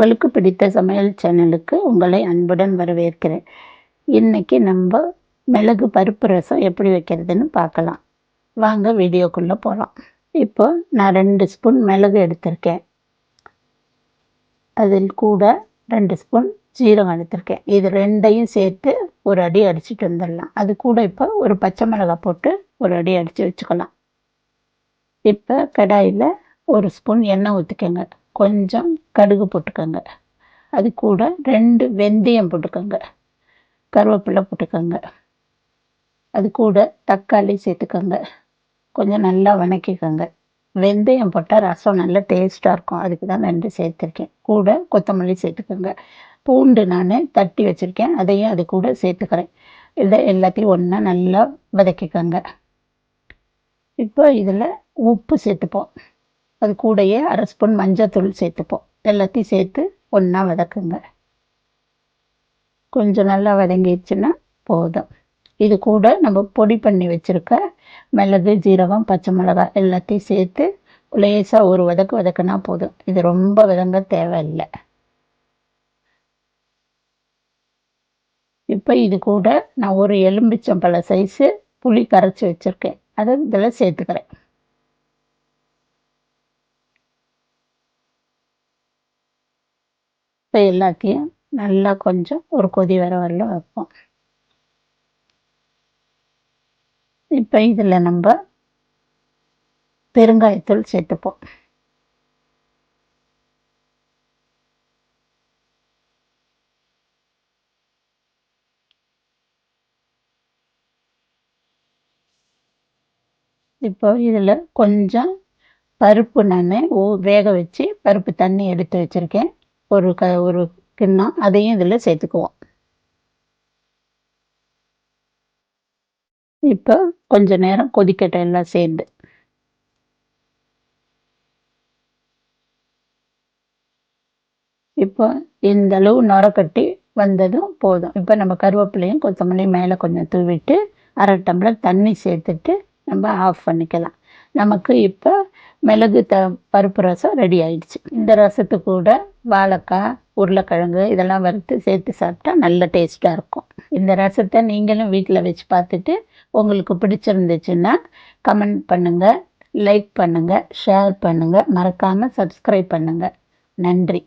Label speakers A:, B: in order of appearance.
A: உங்களுக்கு பிடித்த சமையல் சேனலுக்கு உங்களை அன்புடன் வரவேற்கிறேன். இன்னைக்கு நம்ம மிளகு பருப்பு ரசம் எப்படி வைக்கிறதுன்னு பார்க்கலாம். வாங்க வீடியோக்குள்ள போகலாம். இப்போ நான் 2 ஸ்பூன் மிளகு எடுத்திருக்கேன். அதில் கூட 2 ஸ்பூன் ஜீரகம் எடுத்திருக்கேன். இது 2யும் சேர்த்து ஒரு அடி அடிச்சுட்டு வந்துடலாம். அது கூட இப்போ ஒரு பச்சை மிளகாய் போட்டு ஒரு அடி அடித்து வச்சுக்கலாம். இப்போ கடாயில் 1 ஸ்பூன் எண்ணெய் ஊற்றிக்கோங்க. கொஞ்சம் கடுகு போட்டுக்கோங்க. அது கூட 2 வெந்தயம் போட்டுக்கோங்க. கருவேப்பிலை போட்டுக்கோங்க. அது கூட தக்காளி சேர்த்துக்கோங்க. கொஞ்சம் நல்லா வதக்கிக்கோங்க. வெந்தயம் போட்டால் ரசம் நல்லா டேஸ்ட்டாக இருக்கும். அதுக்கு தான் 2 சேர்த்துருக்கேன். கூட கொத்தமல்லி சேர்த்துக்கோங்க. பூண்டு நான் தட்டி வச்சுருக்கேன், அதையும் அது கூட சேர்த்துக்கிறேன். இதை எல்லாத்தையும் ஒன்றா நல்லா வதக்கிக்கோங்க. இப்போ இதில் உப்பு சேர்த்துப்போம். அது கூடயே 1/2 ஸ்பூன் மஞ்சத்தூள் சேர்த்துப்போம். எல்லாத்தையும் சேர்த்து ஒன்றா வதக்குங்க. கொஞ்சம் நல்லா வதங்கிடுச்சுன்னா போதும். இது கூட நம்ம பொடி பண்ணி வச்சுருக்க மிளகு, ஜீரகம், பச்சை மிளகாய் எல்லாத்தையும் சேர்த்து லேசாக ஒரு வதக்குனா போதும். இது ரொம்ப வதங்க தேவையில்லை. இப்போ இது கூட நான் ஒரு எலும்பிச்சம்பழ சைஸு புளி கரைச்சி வச்சுருக்கேன். அதை இதில் சேர்த்துக்கிறேன். இப்போ எல்லாத்தையும் நல்லா கொஞ்சம் ஒரு கொதி வரல வைப்போம். இப்போ இதில் நம்ம பெருங்காயத்தூள் சேர்த்துப்போம். இப்போ இதில் கொஞ்சம் பருப்பு நான் வேக வச்சு பருப்பு தண்ணி எடுத்து வச்சுருக்கேன். ஒரு கிண்ணம், அதையும் இதில் சேர்த்துக்குவோம். இப்போ கொஞ்ச நேரம் கொதிக்கட்டும் எல்லாம் சேர்ந்து. இப்போ இந்த அளவு நுரக்கட்டி வந்ததும் போதும். இப்போ நம்ம கருவேப்பிலையும் கொத்தமல்லியும் மேலே கொஞ்சம் தூவிட்டு 1/2 டம்ளர் தண்ணி சேர்த்துட்டு நம்ம ஆஃப் பண்ணிக்கலாம். நமக்கு இப்போ மிளகு பருப்பு ரசம் ரெடி ஆயிடுச்சு. இந்த ரசத்து கூட வாழைக்காய், உருளைக்கிழங்கு இதெல்லாம் வறுத்து சேர்த்து சாப்பிட்டா நல்ல டேஸ்ட்டாக இருக்கும். இந்த ரசத்தை நீங்களும் வீட்டில் வச்சு பார்த்துட்டு உங்களுக்கு பிடிச்சிருந்துச்சுன்னா கமெண்ட் பண்ணுங்கள், லைக் பண்ணுங்கள், ஷேர் பண்ணுங்கள், மறக்காமல் சப்ஸ்கிரைப் பண்ணுங்கள். நன்றி.